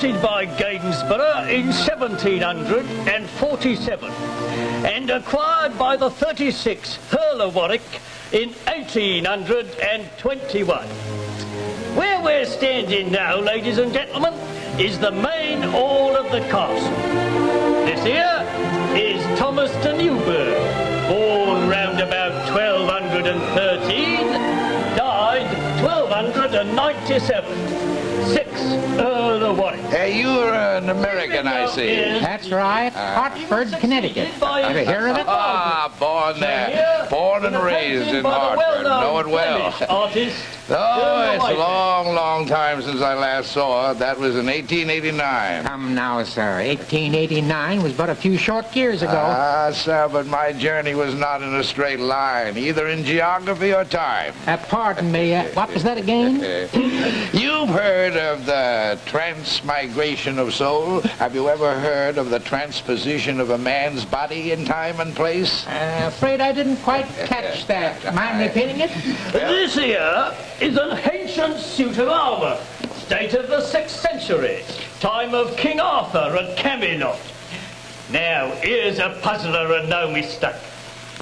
erected by Gainsborough in 1747 and acquired by the 36th Earl of Warwick in 1821. Where we're standing now, ladies and gentlemen, is the main hall of the castle. This here is Thomas de Newburgh, born round about 1213, died 1297. 6th Earl of Warwick. You're an American, I see. That's right. Hartford, Connecticut. Ever hear of it? Ah, born there. Born and raised in Hartford. Know it well. Artist. Oh, it's a long, long time since I last saw it. That was in 1889. Come now, sir. 1889 was but a few short years ago. Ah, sir, but my journey was not in a straight line, either in geography or time. Pardon me, what was that again? You've heard of the transmigration of soul? Have you ever heard of the transposition of a man's body in time and place? Afraid I didn't quite catch that. Mind repeating it? This here is an ancient suit of armour, date of the 6th century, time of King Arthur at Camelot. Now, here's a puzzler and no mistake.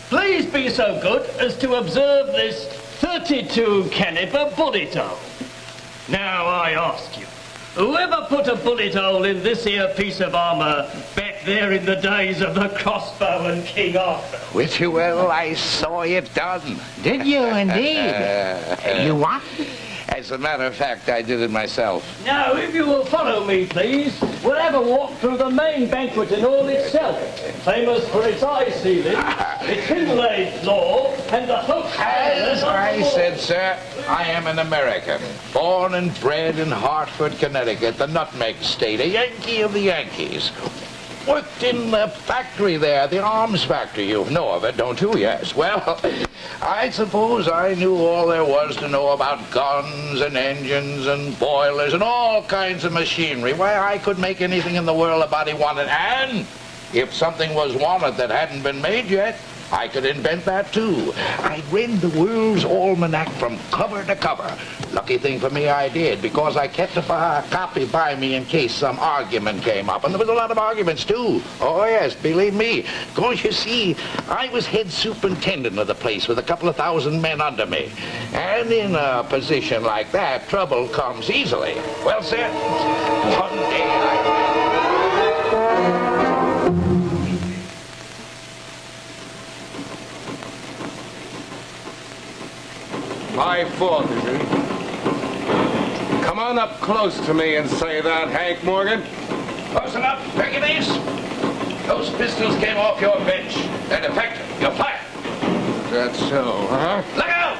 Please be so good as to observe this 32 caliber bullet hole. Now, I ask you, whoever put a bullet hole in this here piece of armour back there in the days of the crossbow and King Arthur? Which, well, I saw it done. Did you indeed? You what? As a matter of fact, I did it myself. Now, if you will follow me, please, we'll have a walk through the main banqueting hall itself, famous for its high ceiling, its inlaid floor, and the hook. As I said, sir, I am an American, born and bred in Hartford, Connecticut, the nutmeg state, a Yankee of the Yankees. Worked in the factory there, the arms factory. You know of it, don't you? Yes. Well, I suppose I knew all there was to know about guns and engines and boilers and all kinds of machinery. Why, I could make anything in the world a body wanted. And if something was wanted that hadn't been made yet, I could invent that too. I'd read the world's almanac from cover to cover. Lucky thing for me I did, because I kept a copy by me in case some argument came up. And there was a lot of arguments too. Oh yes, believe me. Because you see, I was head superintendent of the place with a couple of thousand men under me. And in a position like that, trouble comes easily. Well, sir, one day My fault, is it? Come on up close to me and say that, Hank Morgan. Close enough, Hercules. Those pistols came off your bench. They're defective. You're fired. That's so, huh? Look out!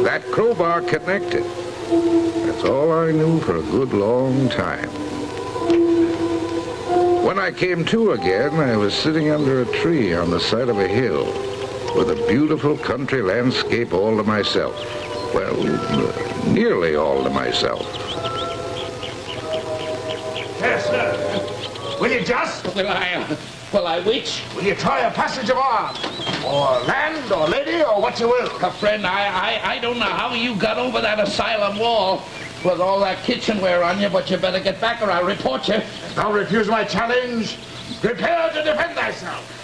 That crowbar connected. That's all I knew for a good long time. When I came to again, I was sitting under a tree on the side of a hill with a beautiful country landscape all to myself. Well, nearly all to myself. Yes, sir. Will you just? Will I which? Will you try a passage of arms? Or land, or lady, or what you will? Friend, I don't know how you got over that asylum wall with all that kitchenware on you, but you better get back or I'll report you. Now refuse my challenge. Prepare to defend thyself.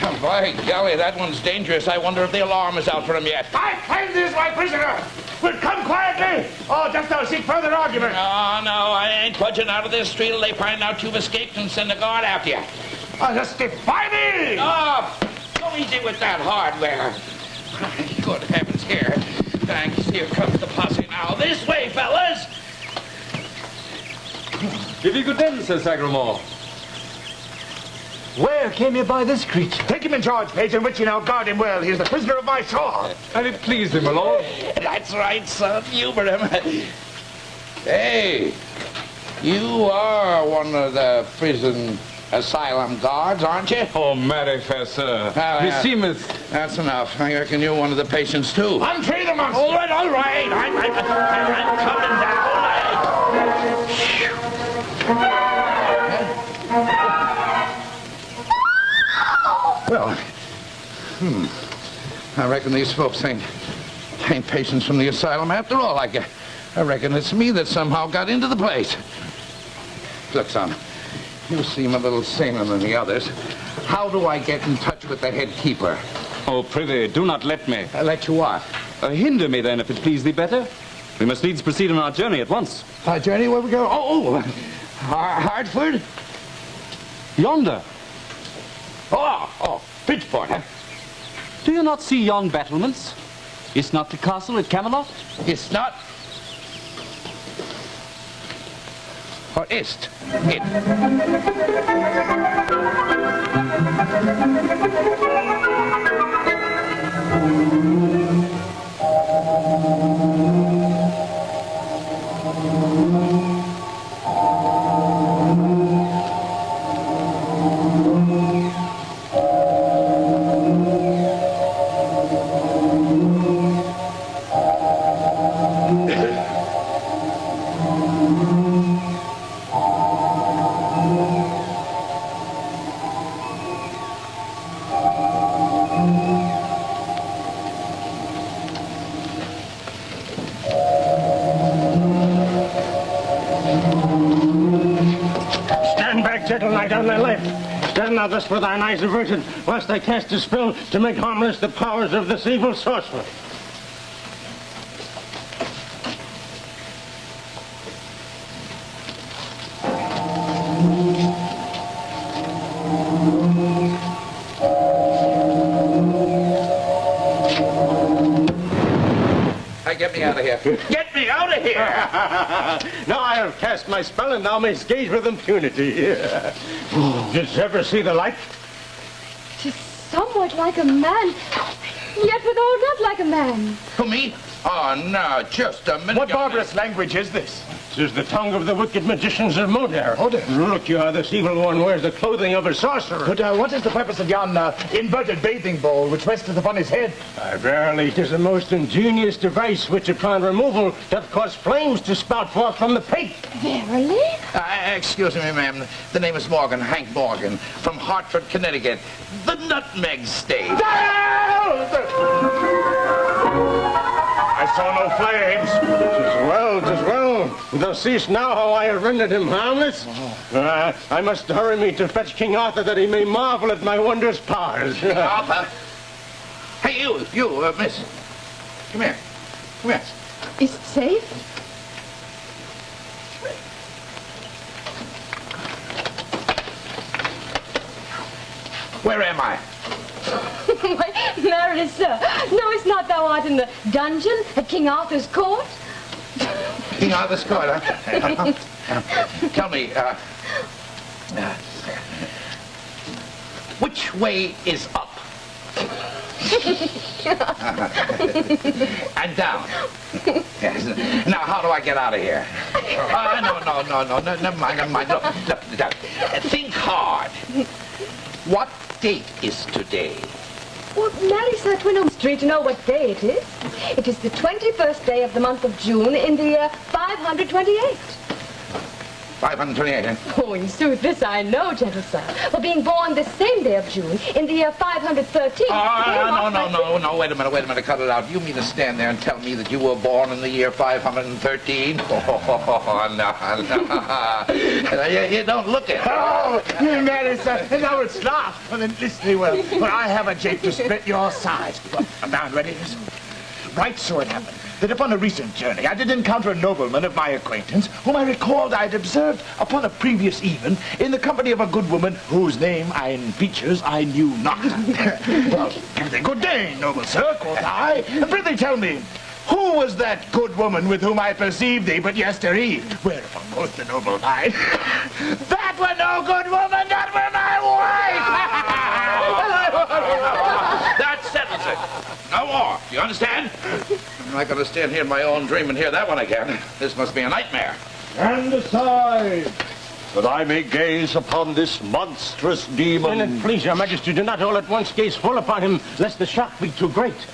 Oh, by golly, that one's dangerous. I wonder if the alarm is out for him yet. I claim thee as my prisoner. Will come quietly, or dost thou seek further argument? No, I ain't budging out of this street till they find out you've escaped and send a guard after you. I'll just defy thee! Oh, go easy with that hardware. Good heavens, here. Thanks, here comes the posse now. This way, fellas. Give you good day, Sir Sagremont. Where came you by this creature? Take him in charge, Page, and witch you now guard him well. He is the prisoner of my sword. And it pleased him, my lord. That's right, son. Humor him. Hey, you are one of the prison asylum guards, aren't you? Oh, manifest, sir. Meseemeth. That's enough. I reckon you're one of the patients, too. Unfree the monster! All right. I'm coming down. Well, I reckon these folks ain't ain't patients from the asylum after all. I reckon it's me that somehow got into the place. Look, son, you seem a little saner than the others. How do I get in touch with the head keeper? Oh, prithee, do not let me. Let you what? Hinder me, then, if it please thee better. We must needs proceed on our journey at once. Our journey? Where we go? Hartford? Yonder. Bridgeport, huh? Do you not see yon battlements? Is not the castle at Camelot? It's not. Or ist it? On my left. Stand now thus with thine eyes averted, whilst I cast a spell to make harmless the powers of this evil sorcerer. Get me out of here. Get me out of here! Now I have cast my spell and thou mayst gauge with impunity. Didst ever see the like? 'Tis somewhat like a man, yet withal not like a man. Who, me? Oh, no, just a minute. What barbarous language is this? 'Tis the tongue of the wicked magicians of Modar. Look, this evil one wears the clothing of a sorcerer. But what is the purpose of yon inverted bathing bowl which resteth upon his head? Verily, 'tis a most ingenious device which upon removal doth cause flames to spout forth from the pate. Verily? Excuse me, ma'am. The name is Morgan, Hank Morgan, from Hartford, Connecticut, the Nutmeg State. I saw no flames. 'Tis well. Thou seest now how I have rendered him harmless. I must hurry me to fetch King Arthur that he may marvel at my wondrous powers. King Arthur? Hey, you, miss. Come here. Is it safe? Where am I? Why, marry, sir, knowest not thou art in the dungeon at King Arthur's court? King Arthur's court, huh? Tell me, which way is up? And down. Yes. Now, how do I get out of here? No, never mind. Look, think hard. What date is today? Well, marry, sir, 'twere no mystery to know what day it is. It is the 21st day of the month of June in the year 528. 528, eh? Oh, in sooth, this I know, gentle sir. For being born this same day of June in the year 513. No, wait a minute, cut it out. You mean to stand there and tell me that you were born in the year 513? Oh, no. You don't look it. Oh, Mary, sir, now it's not. Well, then listen well. For I have a jape to split your sides. Well, I'm now ready. Right so it happened that upon a recent journey I did encounter a nobleman of my acquaintance whom I recalled I had observed upon a previous even in the company of a good woman whose name and features I knew not. Well, give thee good day, noble sir, quoth I, and prithee tell me, who was that good woman with whom I perceived thee but yestereve? Whereupon quoth the noble knight, that were no good woman, that were my wife! That settles it. No more. Do you understand? I'm not going to stand here in my own dream and hear that one again. This must be a nightmare. Stand aside, that I may gaze upon this monstrous demon. And please, your majesty, do not all at once gaze full upon him, lest the shock be too great.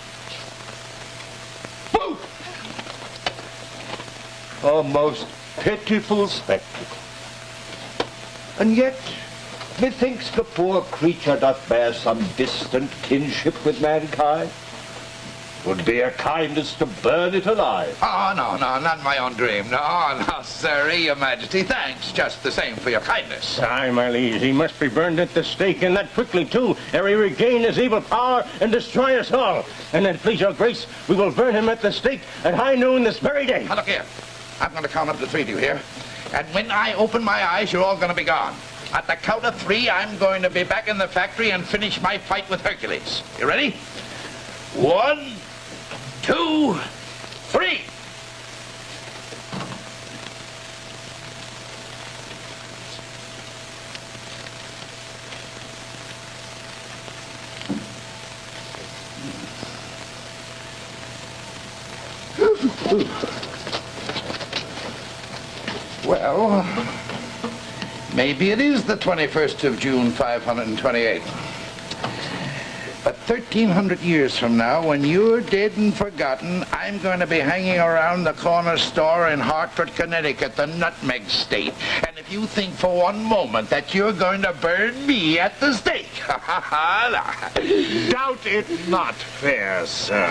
A most pitiful spectacle. And yet, methinks the poor creature doth bear some distant kinship with mankind. 'Twould be a kindness to burn it alive. Oh, no, not my own dream. No, sir, Your Majesty. Thanks just the same for your kindness. Aye, my liege, he must be burned at the stake, and that quickly, too, ere he regain his evil power and destroy us all. And then, please your grace, we will burn him at the stake at high noon this very day. Now, look here. I'm going to count up to 3 to you here. And when I open my eyes, you're all going to be gone. At the count of 3, I'm going to be back in the factory and finish my fight with Hercules. You ready? 1, 2, 3. Well, maybe it is the 21st of June, 528. But 1,300 years from now, when you're dead and forgotten, I'm going to be hanging around the corner store in Hartford, Connecticut, the Nutmeg State. And if you think for one moment that you're going to burn me at the stake, Doubt it not, fair sir.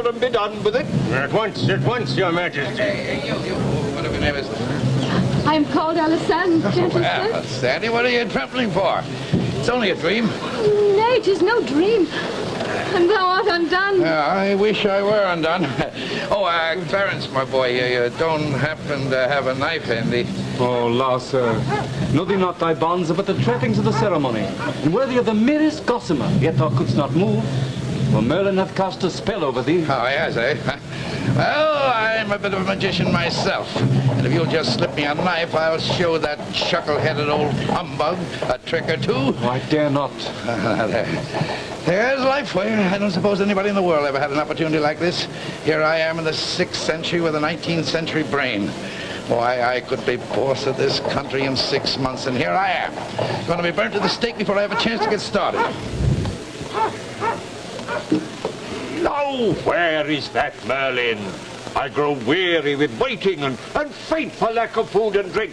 And be done with it. At once, Your Majesty. Hey, you, whatever your name is. I am called Alessandra, gentle sir. Well, Sandy, what are you trembling for? It's only a dream. Nay, 'tis no dream. And thou art undone. Yeah, I wish I were undone. Oh, Clarence, my boy, you don't happen to have a knife handy. Oh, la, sir. Know thee not thy bonds, but the trappings of the ceremony, and worthy of the merest gossamer, yet thou couldst not move. Well, Merlin hath cast a spell over thee. Oh, yes, eh? Well, I'm a bit of a magician myself. And if you'll just slip me a knife, I'll show that chuckle-headed old humbug a trick or two. Oh, I dare not. There's life for you. I don't suppose anybody in the world ever had an opportunity like this. Here I am in the 6th century with a 19th century brain. Why, I could be boss of this country in 6 months, and here I am. Going to be burnt to the stake before I have a chance to get started. Now, where is that Merlin? I grow weary with waiting and faint for lack of food and drink.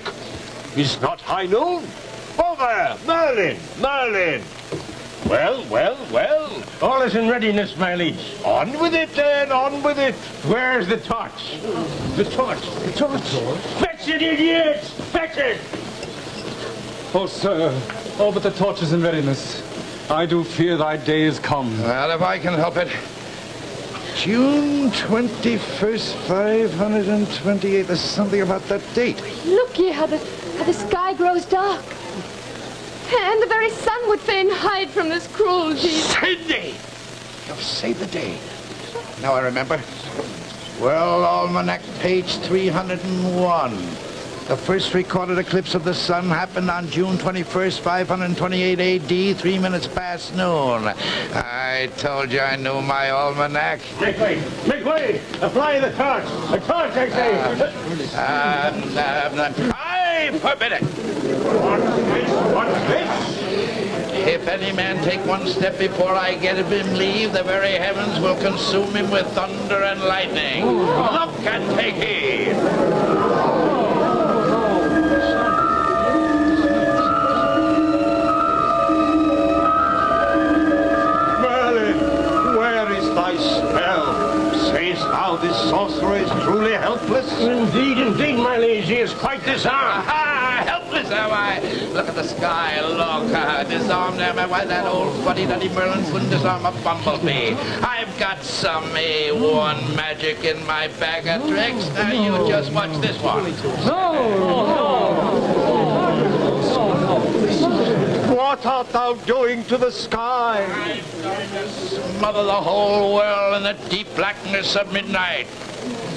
Is not high noon? Oh, there, Merlin! Well. All is in readiness, my liege. On with it, then, on with it. Where's the torch? The torch. Fetch it, idiots! Fetch it! Oh, sir. Oh, but the torch is in readiness. I do fear thy day is come. Well, if I can help it. June 21st, 528. There's something about that date. Look ye how the sky grows dark. And the very sun would fain hide from this cruelty. Sandy! You've saved the day. Now I remember. World Almanac, page 301. The first recorded eclipse of the sun happened on June 21st, 528 A.D., 3 minutes past noon. I told you I knew my almanac. Make way! Apply the torch! A torch, I say! I forbid it! What's this? If any man take one step before I give him leave, the very heavens will consume him with thunder and lightning. Look and take heed! This sorcerer is truly helpless? Indeed, my liege, he is quite disarmed. Helpless, am I? Look at the sky, look. Disarmed, am I? Why, that old fuddy-duddy Merlin couldn't disarm a bumblebee. I've got some A1 magic in my bag of tricks. Now, you just watch this one. No! what art thou doing to the sky? I'm going to smother the whole world in the deep blackness of midnight.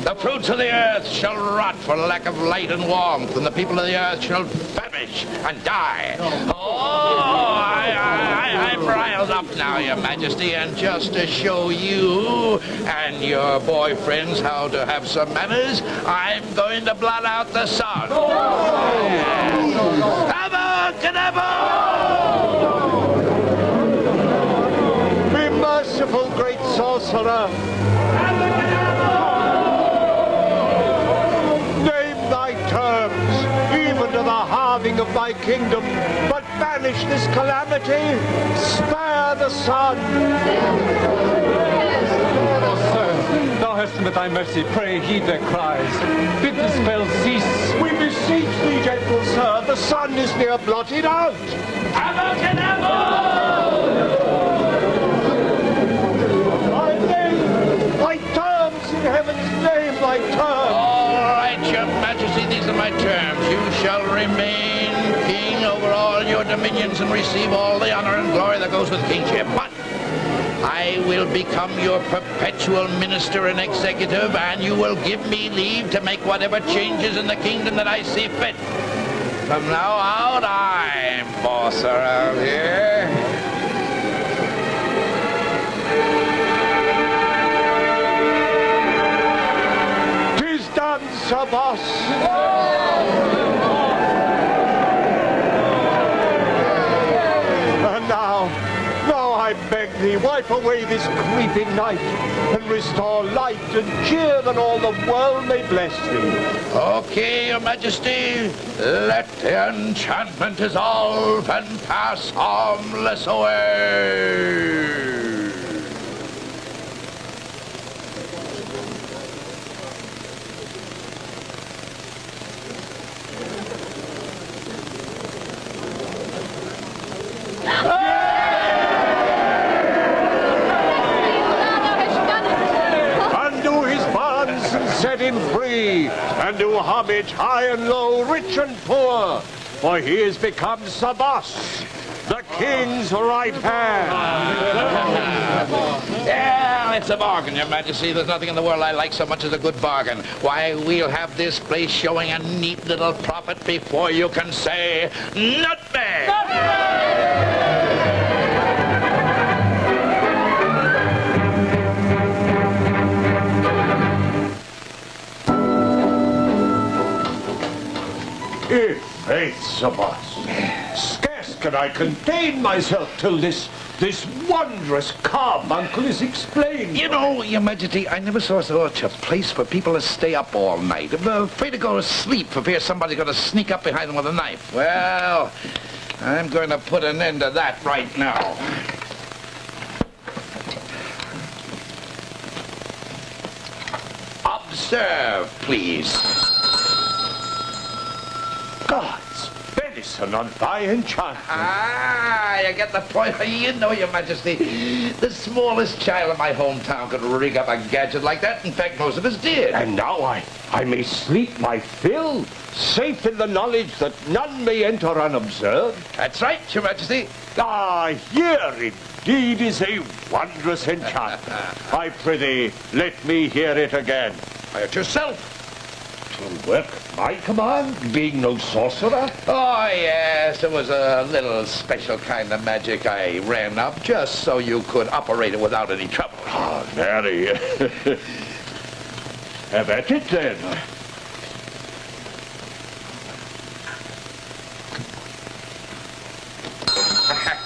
The fruits of the earth shall rot for lack of light and warmth, and the people of the earth shall famish and die. I'm riled up now, Your Majesty, and just to show you and your boyfriends how to have some manners, I'm going to blot out the sun. Be merciful, great sorcerer. Name thy terms, even to the halving of thy kingdom, but banish this calamity. Spare the sun. Thou hast with thy mercy, pray heed their cries. Bid the spell cease. We beseech thee, gentle sir, the sun is near blotted out. Thy terms in heaven's name, thy terms. All right, Your Majesty, these are my terms. You shall remain king over all your dominions and receive all the honor and glory that goes with kingship. But I will become your perpetual minister and executive, and you will give me leave to make whatever changes in the kingdom that I see fit. From now out, I'm boss around here. Tis done, Sir Boss. And now I beg thee, wipe away this creeping night, and restore light and cheer, that all the world may bless thee. Okay, Your Majesty, let the enchantment dissolve and pass harmless away. Set him free, and do homage high and low, rich and poor, for he has become Sir Boss, the king's right hand. Yeah, it's a bargain, Your Majesty. There's nothing in the world I like so much as a good bargain. Why, we'll have this place showing a neat little profit before you can say nutmeg. Faith, Sir Boss, scarce can I contain myself till this wondrous carbuncle is explained. You know, Your Majesty, I never saw such a place for people to stay up all night. I'm afraid to go to sleep for fear somebody's going to sneak up behind them with a knife. Well, I'm going to put an end to that right now. Observe, please. God's benison on thy enchantment. Ah, you get the point. You know, Your Majesty, the smallest child in my hometown could rig up a gadget like that. In fact, most of us did. And now I may sleep my fill, safe in the knowledge that none may enter unobserved. That's right, Your Majesty. Ah, here indeed is a wondrous enchantment. I prithee, let me hear it again. By it yourself. To work my command, being no sorcerer? Oh, yes, it was a little special kind of magic I ran up just so you could operate it without any trouble. Ah, very. Have at it, then.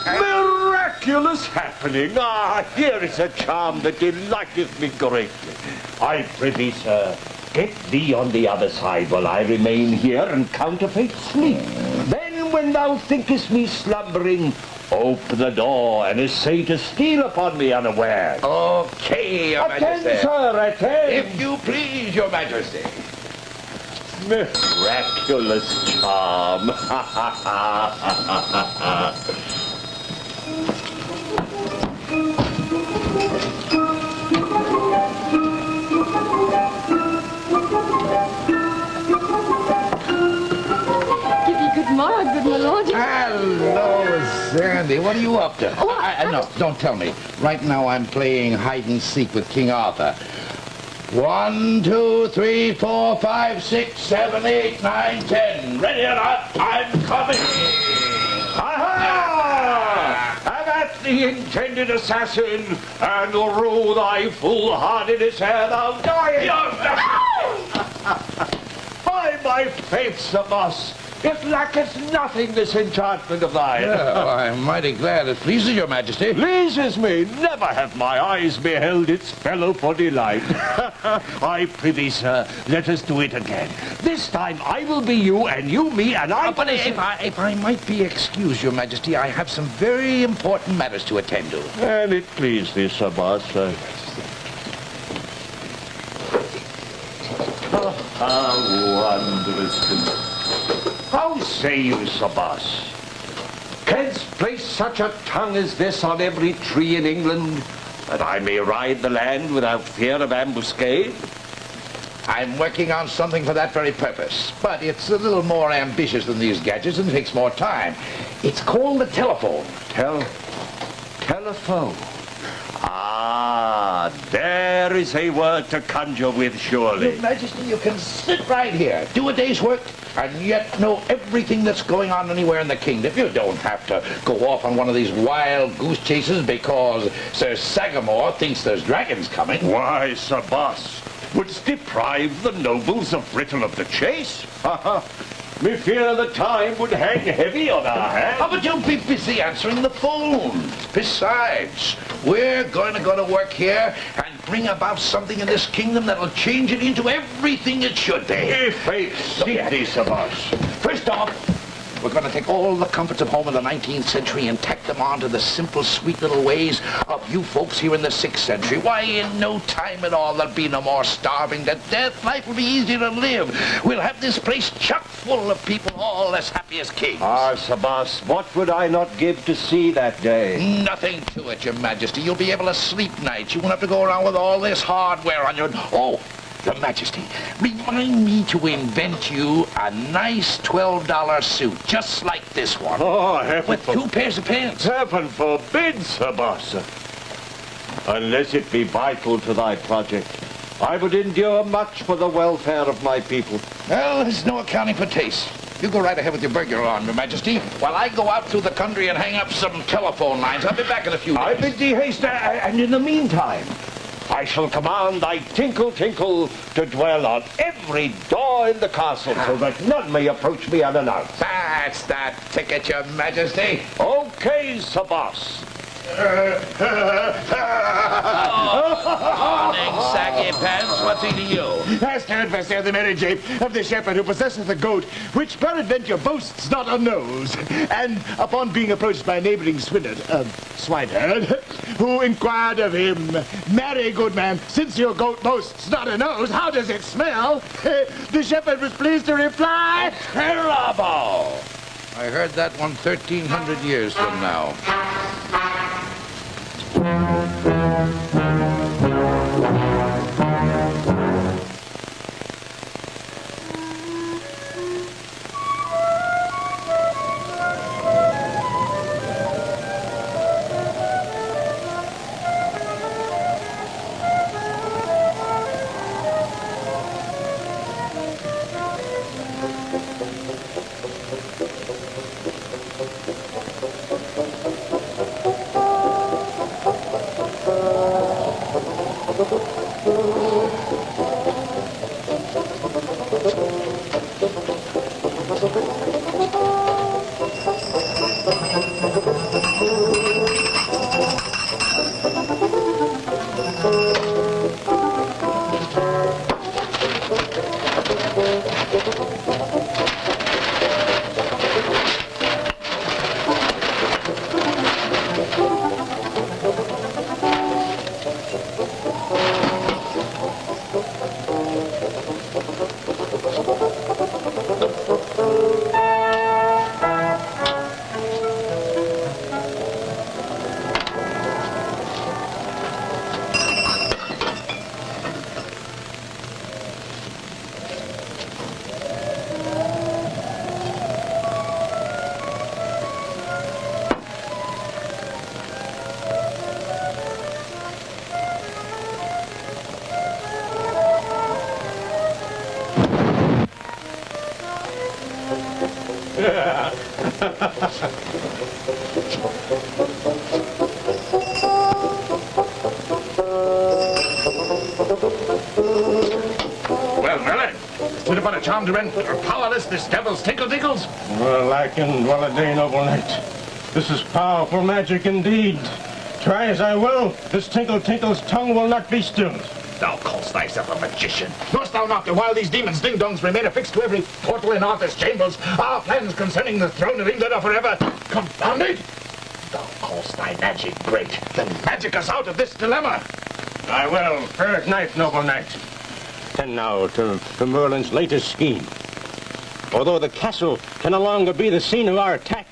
Miraculous happening. Ah, here is a charm that delighteth me greatly. I prithee, sir, get thee on the other side while I remain here and counterfeit sleep. Then when thou thinkest me slumbering, open the door and essay to steal upon me unaware. Okay, Your Majesty. Attend, sir, attend. If you please, Your Majesty. Miraculous charm. Good morrow, good my lord. Hello, sir. what are you up to? Oh, No, don't tell me. Right now I'm playing hide and seek with King Arthur. 1, 2, 3, 4, 5, 6, 7, 8, 9, 10. Ready or not, I'm coming. Aha! Have at the intended assassin, and rue thy foolhardiness ere thou diest. By my faith, Sir Boss, it lacketh nothing, this enchantment of thine. Well, I'm mighty glad it pleases your majesty. Pleases me. Never have my eyes beheld its fellow for delight. I prithee, sir, let us do it again. This time I will be you, and you me, and I... But if I might be excused, your majesty, I have some very important matters to attend to. And it please thee, Sir Boss. How wondrous. How say you, Sir Boss? Canst place such a tongue as this on every tree in England, that I may ride the land without fear of ambuscade? I'm working on something for that very purpose, but it's a little more ambitious than these gadgets and takes more time. It's called the telephone. Telephone? Ah, there is a word to conjure with, surely. Your Majesty, you can sit right here, do a day's work, and yet know everything that's going on anywhere in the kingdom. You don't have to go off on one of these wild goose chases because Sir Sagamore thinks there's dragons coming. Why, Sir Boss, wouldst deprive the nobles of Britain of the chase? Me fear the time would hang heavy on our hands. Oh, but don't be busy answering the phone. Besides, we're going to go to work here and bring about something in this kingdom that'll change it into everything it should be. Faith, see thee, Sir Boss. First off, we're going to take all the comforts of home in the 19th century and tack them on to the simple, sweet little ways of you folks here in the 6th century. Why, in no time at all, there'll be no more starving to death. Life will be easier to live. We'll have this place chock full of people all as happy as kings. Ah, Sir Boss, what would I not give to see that day? Nothing to it, Your Majesty. You'll be able to sleep nights. You won't have to go around with all this hardware on your... Oh, Your Majesty, remind me to invent you a nice $12 suit, just like this one. Oh, heaven with 2 pairs of pants. Heaven forbid, Sir Boss. Unless it be vital to thy project, I would endure much for the welfare of my people. Well, there's no accounting for taste. You go right ahead with your burglar on, Your Majesty, while I go out through the country and hang up some telephone lines. I'll be back in a few days. I bid thee haste, and in the meantime, I shall command thy tinkle tinkle to dwell on every door in the castle so that none may approach me unannounced. That's that ticket, Your Majesty. Okay, Sir Boss. Morning, saggy pants. What's he to you? I stand for Sir the marriage of the shepherd who possesseth a goat, which peradventure boasts not a nose. And upon being approached by a neighboring swineherd, who inquired of him, "Marry, good man, since your goat boasts not a nose, how does it smell?" The shepherd was pleased to reply, "Terrible." I heard that one 1,300 years from now. Well, Merlin, stood upon a charm to rend, or powerless this devil's tinkle-tinkles? Well, lacking well a day, noble knight. This is powerful magic indeed. Try as I will, this tinkle-tinkle's tongue will not be stilled. Thou callst thyself a magician. Knowest thou not that while these demons' ding-dongs remain affixed to every portal in Arthur's chambers, our plans concerning the throne of England are forever confounded? Thou callst thy magic great, then magic us out of this dilemma. I will. Third night, noble knight. And now to Merlin's latest scheme. Although the castle can no longer be the scene of our attack,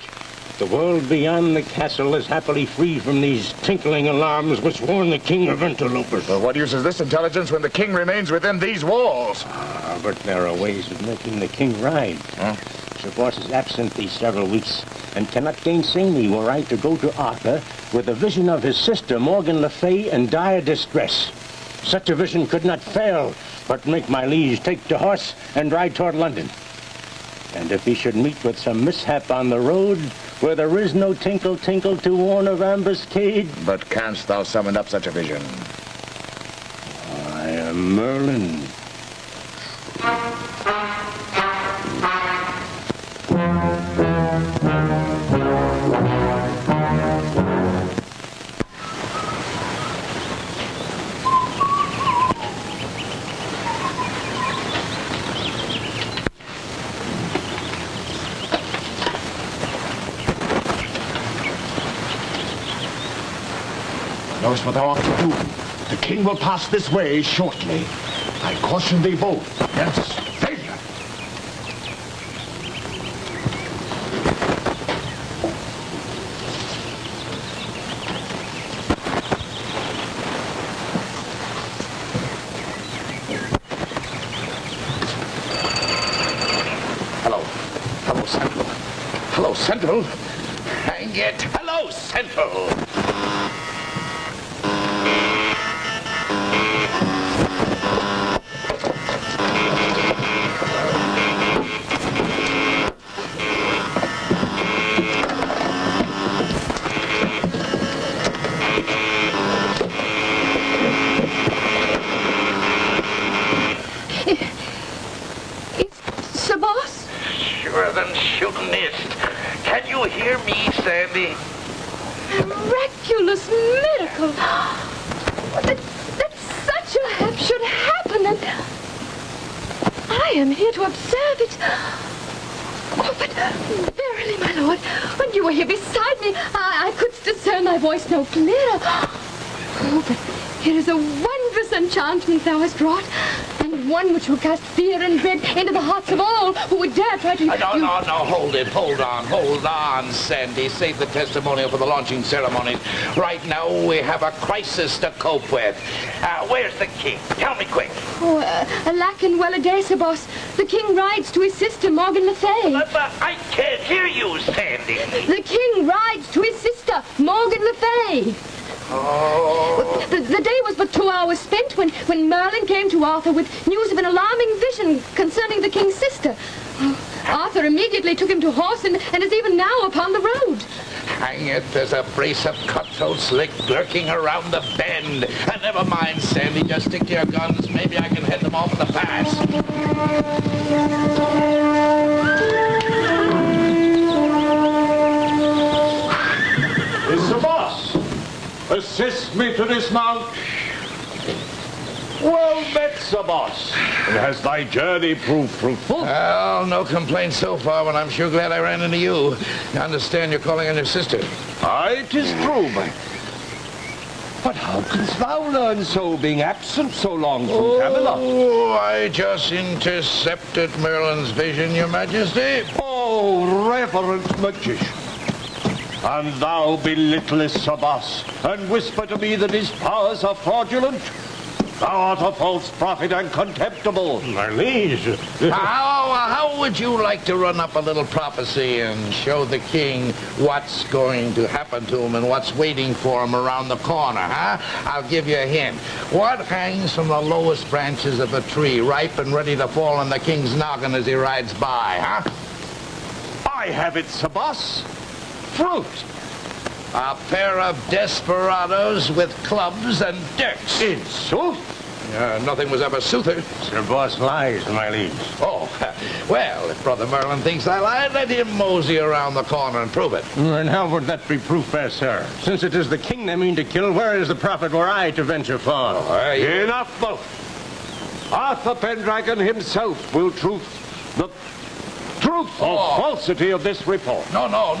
the world beyond the castle is happily free from these tinkling alarms which warn the king of interlopers. Well, what use is this intelligence when the king remains within these walls? But there are ways of making the king ride. Huh? Sir Boss is absent these several weeks and cannot gainsay me were I to go to Arthur with a vision of his sister Morgan Le Fay in dire distress. Such a vision could not fail but make my liege take to horse and ride toward London. And if he should meet with some mishap on the road, where there is no tinkle-tinkle to warn of ambuscade. But canst thou summon up such a vision? I am Merlin. Knowest what thou ought to do? The king will pass this way shortly. I caution thee both against failure. Hello. Hello, Sentinel. Hello, Sentinel. Hang it. Hello, Sentinel. Miraculous miracle! That such a hap should happen, and I am here to observe it. Oh, but verily, my lord, when you were here beside me, I could discern thy voice no clearer. Oh, but it is a wondrous enchantment thou hast wrought, and one which will cast fear and dread into the hearts of all who would dare try to... No, hold on, Sandy. Save the testimonial for the launching ceremonies. Right now, we have a crisis to cope with. Where's the king? Tell me quick. Oh, alack and well a day, Sir Boss. The king rides to his sister, Morgan Le Fay. But I can't hear you, Sandy. The king rides to his sister, Morgan Le Fay. Oh. The day was but 2 hours spent when Merlin came to Arthur with news of an alarming vision concerning the king's sister. Arthur immediately took him to horse and is even now upon the road. Hang it, there's a brace of cutthroats lurking around the bend. And never mind, Sandy, just stick to your guns. Maybe I can head them off in the pass. It's the boss. Assist me to dismount. Well met, Sir Boss. And has thy journey proved fruitful? Well, no complaints so far, but I'm sure glad I ran into you. I understand you're calling on your sister. Aye, 'tis true, but how canst thou learn so, being absent so long from Camelot? Oh, I just intercepted Merlin's vision, your majesty. Oh, reverend magician. And thou belittlest Sir Boss, and whisper to me that his powers are fraudulent? Thou art a false prophet and contemptible. My liege. How would you like to run up a little prophecy and show the king what's going to happen to him and what's waiting for him around the corner, huh? I'll give you a hint. What hangs from the lowest branches of a tree, ripe and ready to fall on the king's noggin as he rides by, huh? Aye, I have it, Sir Boss. Fruit. A pair of desperados with clubs and dirks. In sooth? Nothing was ever soother. Sir Boss lies, my liege. Oh, well, if Brother Merlin thinks I lied, let him mosey around the corner and prove it. And how would that be proof, fair sir? Since it is the king they mean to kill, where is the prophet were I to venture for? Enough, both. Arthur Pendragon himself will the truth or falsity of this report. No, now,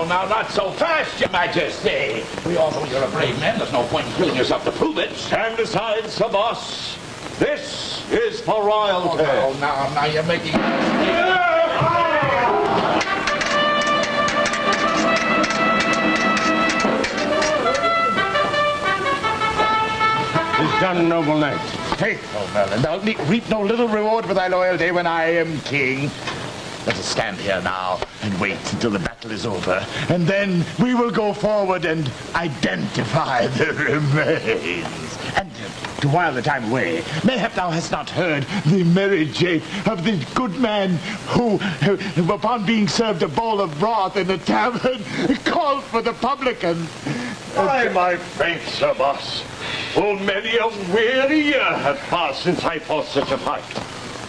not so fast, Your Majesty. We all know you're a brave man. There's no point in killing yourself to prove it. Stand aside, Sir Boss. This is for royalty. Oh, now you're making... Tis done, noble knight. Faithful Merlin, thou reap no little reward for thy loyalty when I am king. Let us stand here now and wait until the battle is over, and then we will go forward and identify the remains. And to while the time away, mayhap thou hast not heard the merry jape of the good man who, upon being served a bowl of broth in a tavern, called for the publican. By my faith, Sir Boss, full many a weary year hath passed since I fought such a fight.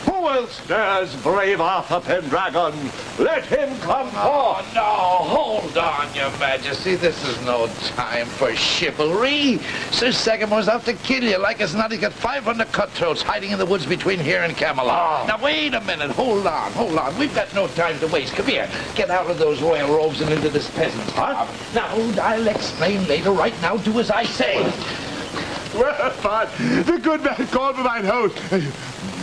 Who else dares brave Arthur Pendragon? Let him come forth. No, hold on, Your Majesty. This is no time for chivalry. Sir Sagamor's out to kill you. Like as not, he's got 500 cutthroats hiding in the woods between here and Camelot. Now, wait a minute. Hold on. We've got no time to waste. Come here. Get out of those royal robes and into this peasant's garb. Now, I'll explain later. Right now, do as I say. Well, the good man called for mine host.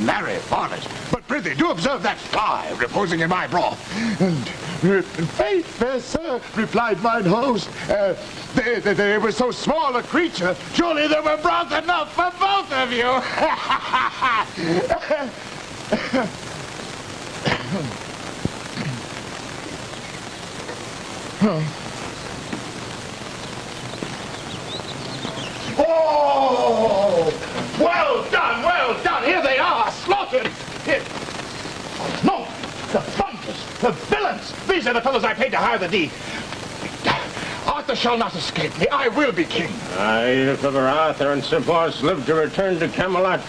Marry, varnish, but prithee, do observe that fly reposing in my broth. And faith, fair sir, replied mine host, they were so small a creature, surely there were broth enough for both of you. Oh! Well done! Here they are, slaughtered! Here. No! The thunders! The villains! These are the fellows I paid to hire the deed. Arthur shall not escape me. I will be king. Aye, if ever Arthur and Sir Boss live to return to Camelot,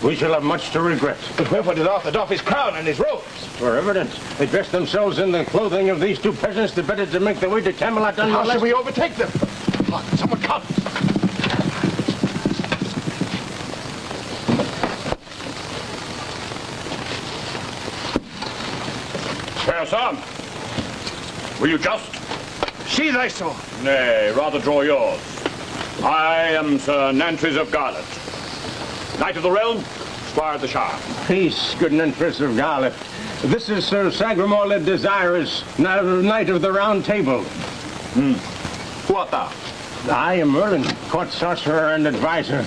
we shall have much to regret. But wherefore did Arthur doff his crown and his robes? For evident, they dressed themselves in the clothing of these two peasants the better to make their way to Camelot. How shall we overtake them? Someone come. Fair son, will you just? Sheathe thy sword. Nay, rather draw yours. I am Sir Nantries of Garland, Knight of the Realm, Squire of the Shire. Peace, good Nantries of Garland. This is Sir Sagramore le Desirous, Knight of the Round Table. Who art thou? I am Merlin, court sorcerer and advisor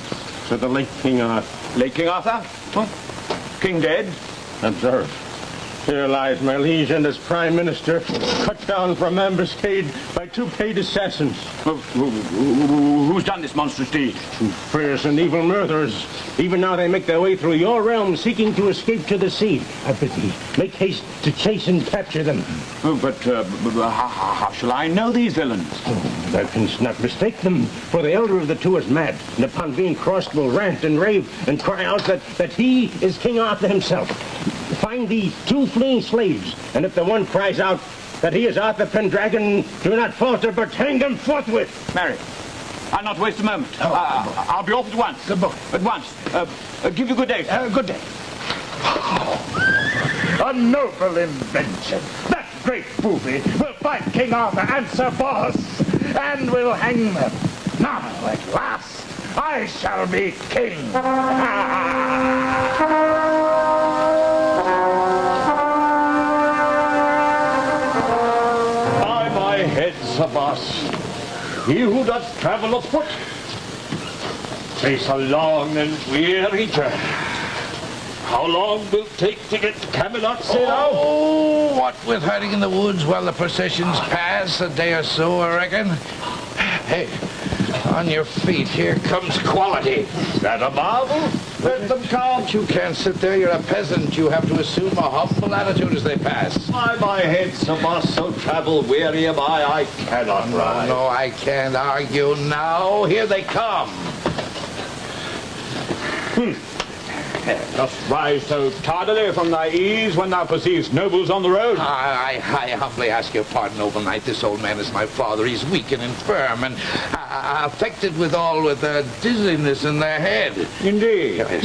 to the late King Arthur. Late King Arthur? What? King dead? Observe. Here lies my liege and his prime minister, cut down from ambuscade by two paid assassins. Who's done this monstrous deed? Two fierce and evil murderers. Even now they make their way through your realm, seeking to escape to the sea. I bid thee, make haste to chase and capture them. But how shall I know these villains? Thou canst not mistake them, for the elder of the two is mad, and upon being crossed will rant and rave and cry out that he is King Arthur himself. Find thee two fleeing slaves, and if the one cries out that he is Arthur Pendragon, do not falter, but hang him forthwith. Marry, I'll not waste a moment. I'll be off at once. Good boy. At once. Give you good day. Good day. A noble invention. That great booby will find King Arthur and Sir Boss, and will hang them. Now, at last, I shall be king. By my head, Sir Boss, he who doth travel afoot face a long and weary journey. How long will it take to get to Camelot, say thou? Oh, what with hiding in the woods while the processions pass, a day or so, I reckon. Hey, On your feet, here comes quality. Is that a marvel? Let them come. But you can't sit there, you're a peasant. You have to assume a humble attitude as they pass. By my head, Sir Boss, so travel-weary am I cannot ride. No, I can't argue now. Here they come. Dost rise so tardily from thy ease when thou perceivest nobles on the road? I humbly ask your pardon, noble knight. This old man is my father. He's weak and infirm, and affected with dizziness in the head. Indeed. Yes.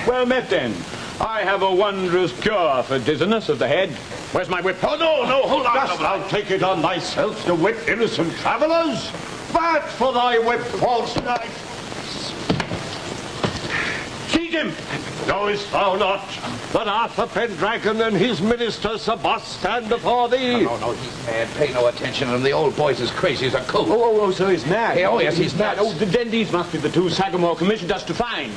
Well met, then. I have a wondrous cure for dizziness of the head. Where's my whip? Oh, no, hold on. Dost thou take it on thyself to whip innocent travellers? Back for thy whip, false knight. Seize him! Knowest thou not that Arthur Pendragon and his minister Sir Boss stand before thee? No, he's mad. Pay no attention to him. The old boy's as crazy as a coot. So he's mad. Oh, yes, he's mad. Oh, then these must be the two Sagamore commissioned us to find.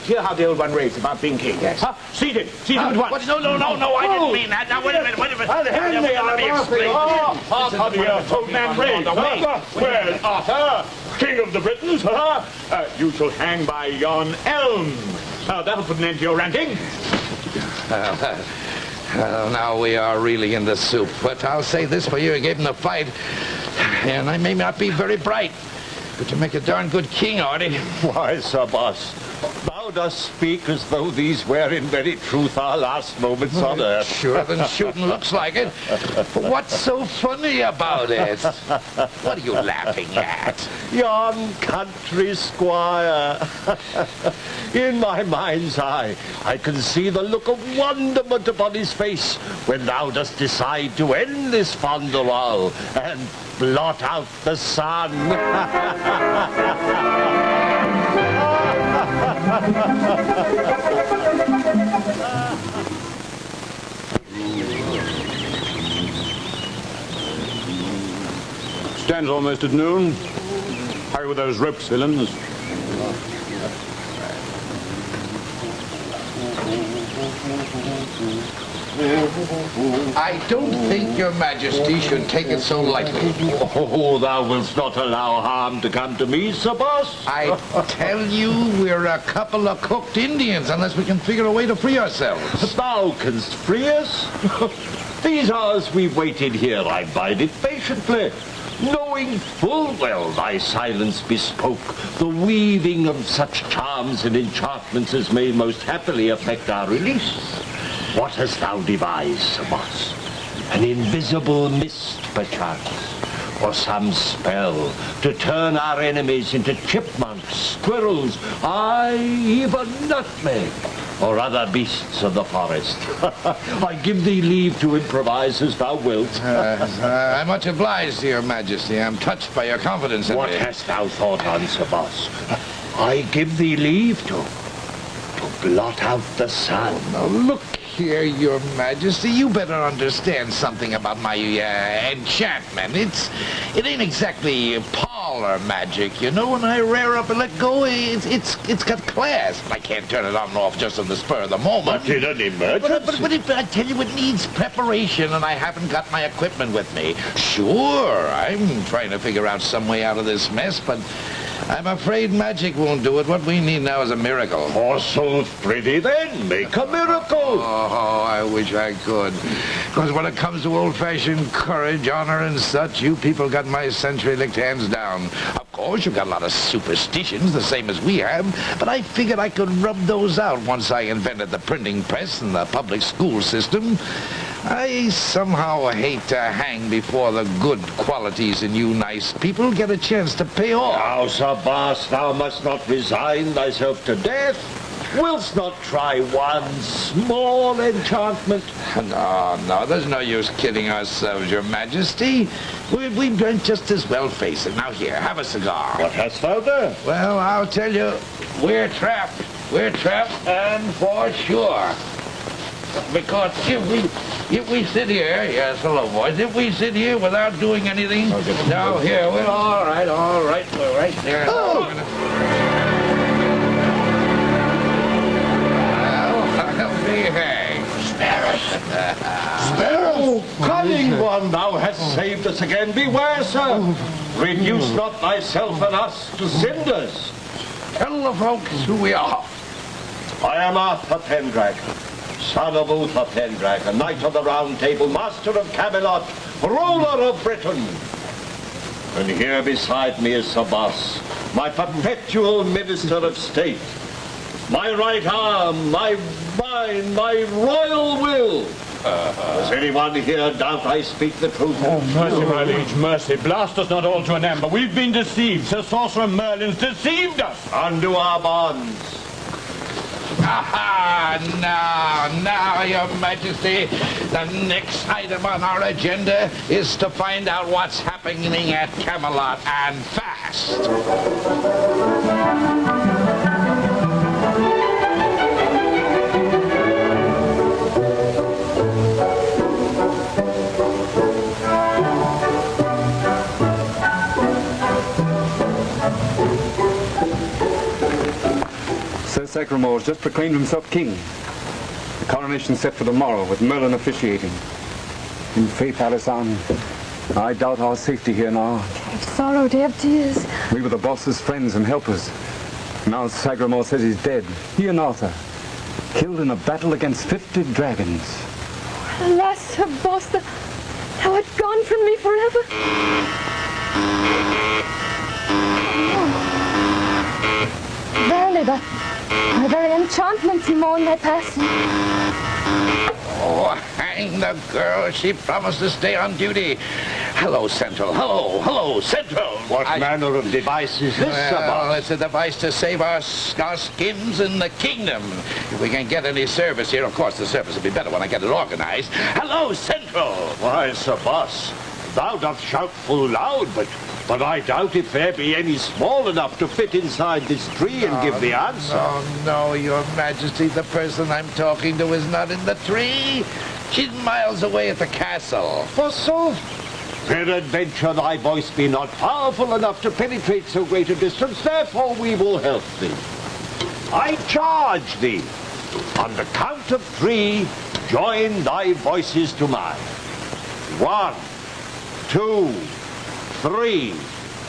Hear how the old one raves about being king. Yes. Seize him at once. No, I didn't mean that. Now, wait a minute. Let me explain. How do you old man rave? Where's Arthur, king of the Britons? You shall hang by yon elm. That'll put an end to your ranting. Now we are really in the soup. But I'll say this for you. You gave him the fight. And I may not be very bright, but you make a darn good king, Artie. Why, Sir Boss, thou dost speak as though these were in very truth our last moments on earth. Sure than shooting looks like it. But what's so funny about it? What are you laughing at? Yon country squire. In my mind's eye, I can see the look of wonderment upon his face when thou dost decide to end this fondle and blot out the sun. Stands almost at noon. Hurry with those rope cylinders. I don't think your majesty should take it so lightly. Oh, thou wilt not allow harm to come to me, Sir Boss? I tell you, we're a couple of cooked Indians unless we can figure a way to free ourselves. Thou canst free us? These hours we've waited here, I bide it patiently, knowing full well thy silence bespoke the weaving of such charms and enchantments as may most happily effect our release. What hast thou devised, Sir Boss? An invisible mist, perchance, or some spell to turn our enemies into chipmunks, squirrels, aye, even nutmeg, or other beasts of the forest. I give thee leave to improvise as thou wilt. I'm much obliged to your majesty. I'm touched by your confidence in me. What hast thou thought on, Sir Boss? I give thee leave to blot out the sun. Now look here, your majesty. You better understand something about my enchantment. It ain't exactly parlor magic, you know. When I rear up and let go, it's got class. I can't turn it on and off just on the spur of the moment. But in an emergency. But I tell you, it needs preparation, and I haven't got my equipment with me. Sure, I'm trying to figure out some way out of this mess, but I'm afraid magic won't do it. What we need now is a miracle. Forsooth, prithee then, make a miracle. Oh, I wish I could. Because when it comes to old-fashioned courage, honor, and such, you people got my century-licked hands down. Of course, you've got a lot of superstitions, the same as we have, but I figured I could rub those out once I invented the printing press and the public school system. I somehow hate to hang before the good qualities in you nice people get a chance to pay off. Now, Sir Boss, thou must not resign thyself to death. Wilt not try one small enchantment? No, there's no use kidding ourselves, your majesty. We'd just as well face it. Now here, have a cigar. What hast thou there? Well, I'll tell you, we're trapped. We're trapped, and for sure. Because if we sit here, yes, hello, boys, if we sit here without doing anything, now here, we're all right, we're right there. Oh. I'll be hanged. Sparrow! Cunning one, thou hast saved us again. Beware, sir. Reduce not thyself and us to cinders. Tell the folks who we are. I am Arthur Pendragon, son of Uther Pendragon, knight of the Round Table, master of Camelot, ruler of Britain. And here beside me is Sir Boss, my perpetual minister of state, my right arm, my mind, my royal will. Does anyone here doubt I speak the truth? Oh, mercy, my liege, mercy. Blast us not all to an ember. We've been deceived. Sir Sorcerer Merlin's deceived us. Undo our bonds. Aha! Now, Your Majesty, the next item on our agenda is to find out what's happening at Camelot, and fast. Sir Sagramour's just proclaimed himself king. The coronation set for tomorrow, with Merlin officiating. In faith, Alison, I doubt our safety here now. Have sorrow to have tears. We were the boss's friends and helpers. Now Sagramour says he's dead. He and Arthur, killed in a battle against 50 dragons. Alas, Sir Boss, thou art gone from me forever. Verily, but my very enchantments mourn their passing. Oh, hang the girl. She promised to stay on duty. Hello, Central. Hello, Central. What manner of device is this, Sir Boss? Well, it's a device to save our skins in the kingdom. If we can get any service here, of course the service will be better when I get it organized. Hello, Central. Why, Sir Boss, thou dost shout full loud, but I doubt if there be any small enough to fit inside this tree and give the answer. No, Your Majesty, the person I'm talking to is not in the tree. She's miles away at the castle. Forsooth, peradventure thy voice be not powerful enough to penetrate so great a distance, therefore we will help thee. I charge thee, on the count of 3, join thy voices to mine. 1, 2, 3.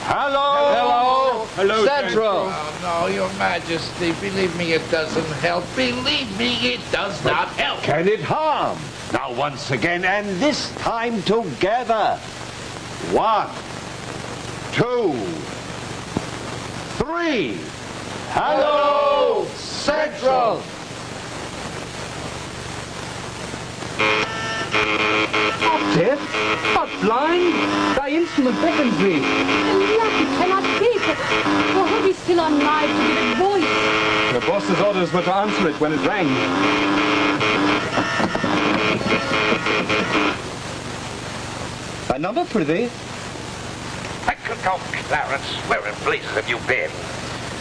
Hello! Hello, Central. No, Your Majesty, believe me, it doesn't help. Believe me, it does not help. Can it harm? Now once again, and this time together. 1, 2, 3. Hello, Central! Not deaf, not blind. Thy instrument beckons thee. Alack, it cannot be. Or are we still alive to give it voice? The boss's orders were to answer it when it rang. Thy number, prithee? Clarence, where in blazes have you been?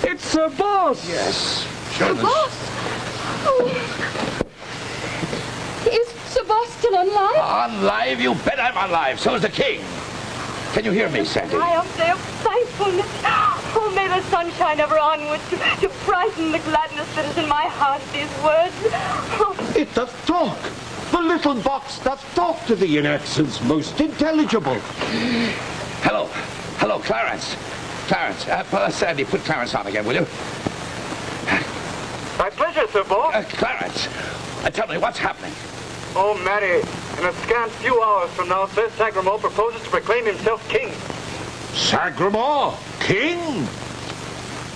It's Sir Boss! Yes. Sir Boss? Oh. Is Sir Boss still alive? On live? You bet I'm alive. So is the king. Can you hear me, Sandy? Triumph day of thankfulness. Oh, may the sun shine ever onward to brighten the gladness that is in my heart, these words. Oh. It doth talk. The little box doth talk to thee in accents most intelligible. Hello, Clarence. Sandy, put Clarence on again, will you? My pleasure, Sir Boss. Clarence, tell me, what's happening? Oh, Mary, in a scant few hours from now, Sir Sagramour proposes to proclaim himself king. Sagramour, king?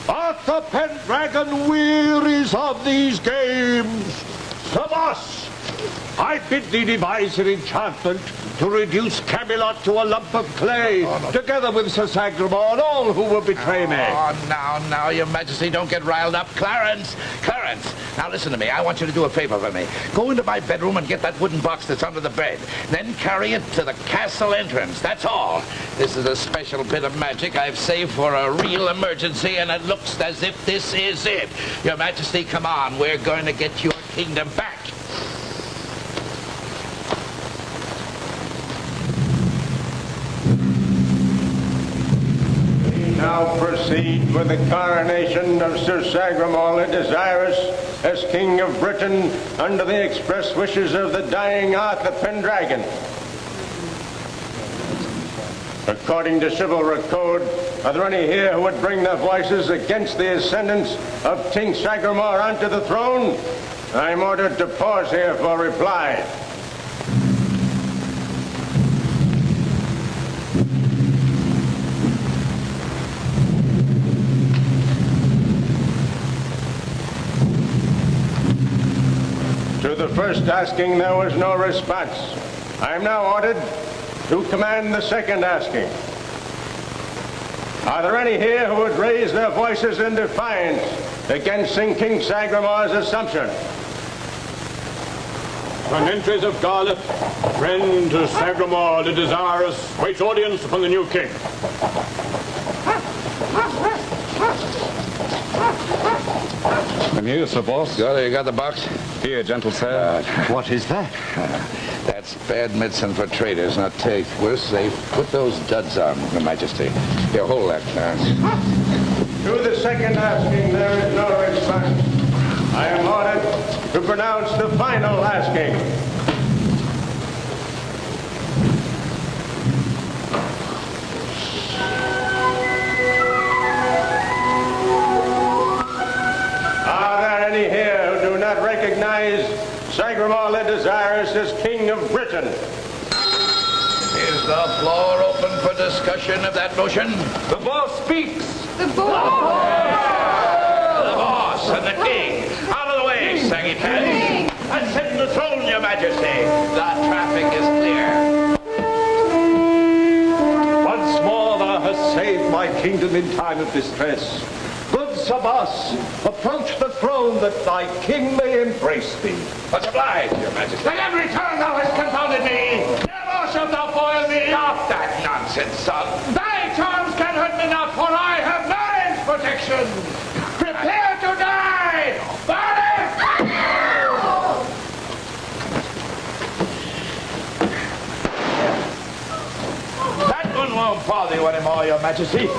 Arthur Pendragon wearies of these games. Sir Boss, I bid thee devise an enchantment to reduce Camelot to a lump of clay, together with Sir Sagramour and all who will betray me. Oh, now, Your Majesty, don't get riled up. Clarence, now listen to me. I want you to do a favor for me. Go into my bedroom and get that wooden box that's under the bed. Then carry it to the castle entrance. That's all. This is a special bit of magic I've saved for a real emergency, and it looks as if this is it. Your Majesty, come on. We're going to get your kingdom back. Now proceed with the coronation of Sir Sagramour le Desirous as King of Britain under the express wishes of the dying Arthur Pendragon. According to chivalry code, are there any here who would bring their voices against the ascendance of King Sagramore onto the throne? I'm ordered to pause here for reply. To the first asking, there was no response. I am now ordered to command the second asking. Are there any here who would raise their voices in defiance against King Sagramore's assumption? On entries of Karloff, friend to Sagramore the Desirous, waits audience upon the new king. I'm here, Sir Boss. You got the box? Here, gentle sir. What is that? That's bad medicine for traitors. Now take. We're safe. Put those duds on, Your Majesty. Here, hold that, Clarence. To the second asking, there is no response. I am ordered to pronounce the final asking. Are there any here who do not recognize Sagramore the Desirous as King of Britain? Is the floor open for discussion of that motion? The boss speaks. The boss! The boss and the king. Out of the way, saggy pants. Ascend the throne, Your Majesty. The traffic is clear. Once more thou hast saved my kingdom in time of distress. Good Sir Boss, approach the throne that thy king may embrace thee. Much obliged, Your Majesty. At every turn thou hast confounded me. Never shalt thou foil me. Stop that nonsense, son. Thy charms can hurt me not, for I have man's protection. Prepare to die. Boris! That one won't bother you anymore, Your Majesty.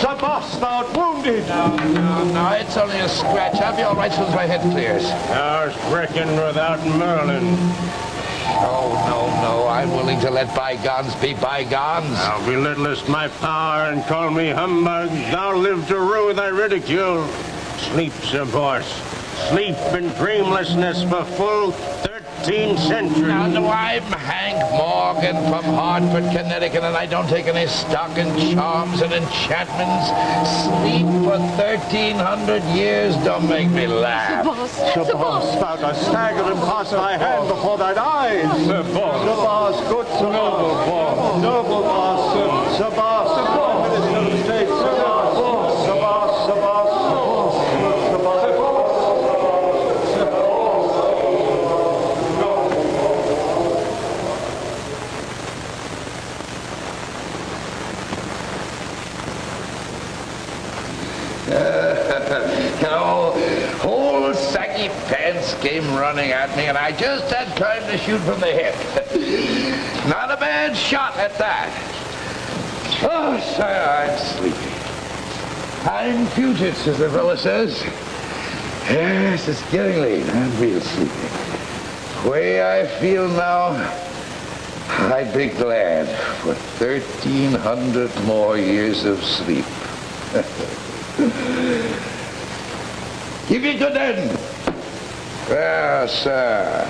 Sir Boss, thou art wounded. No, it's only a scratch. I'll be all right as soon as my head clears. Thou'st reckoned without Merlin. No, I'm willing to let bygones be bygones. Thou belittlest my power and call me humbug. Thou live to rue thy ridicule. Sleep, Sir Boss. Sleep in dreamlessness for full 13 centuries. Now, I'm Hank Morgan from Hartford, Connecticut, and I don't take any stock in charms and enchantments. Sleep for 1,300 years, don't make me laugh. Sir Boss, thou dost stagger and pass thy hand before thine eyes. Sir Boss. Sir Boss, good Sir Noble Boss. Noble Boss, Sir Boss. Minister of State, Sir Boss. Sir Boss, Sir Boss. Sir Boss. Whole saggy pants came running at me, and I just had time to shoot from the hip. Not a bad shot at that. Oh, sir, I'm sleepy. I'm fugit, as the fella says. Yes, it's getting late. I'm real sleepy. The way I feel now, I'd be glad for 1,300 more years of sleep. Give you good end. Well, sir.